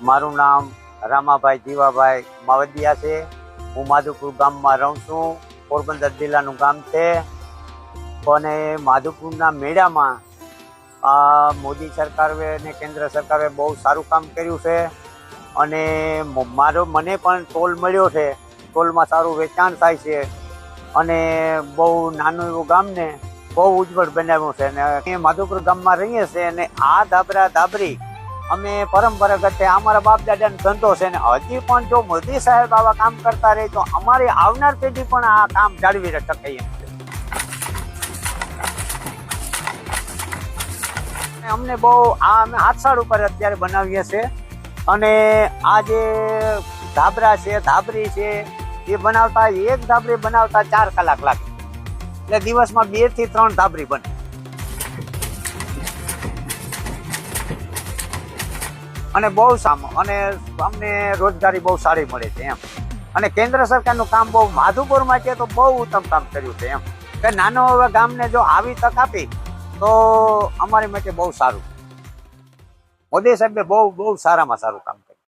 મારું નામ રામાભાઈ જીવાભાઈ માવડિયા છે। હું માધુપુર ગામમાં રહું છું। પોરબંદર જિલ્લાનું ગામ છે। અને માધુપુરના મેળામાં મોદી સરકારે અને કેન્દ્ર સરકારે બહુ સારું કામ કર્યું છે। અને મને પણ ટોલ મળ્યો છે। ટોલમાં સારું વેચાણ થાય છે અને બહુ નાનું એવું ગામને બહુ ઉજ્જવળ બનાવ્યું છે। અને માધુપુર ગામમાં રહીએ છીએ અને આ ધાબરા ધાબરી અમે પરંપરાગત અમારા બાપ દાદાનો ધંધો છે ને હજી પણ જો મોદી સાહેબ આવા કામ કરતા રહે તો અમારી આવનાર પેઢી પણ આ કામ જાળવી શકે એમ છે। અમને બહુ અમે હાથસાળ ઉપર અત્યારે બનાવીએ છીએ અને આ જે ધાબરા છે ધાબરી છે એ બનાવતા એક ધાબરી બનાવતા 4 કલાક લાગે, એટલે દિવસમાં 2 થી 3 ધાબરી બને। અને બહુ સામો અને અમને રોજગારી બહુ સારી મળે છે એમ। અને કેન્દ્ર સરકારનું કામ બહુ માધુપુર માટે તો બહુ ઉત્તમ કામ કર્યું છે એમ કે નાનો એવા ગામને જો આવી તક આપી તો અમારી માટે બહુ સારું। મોદી સાહેબે બહુ સારામાં સારું કામ કર્યું।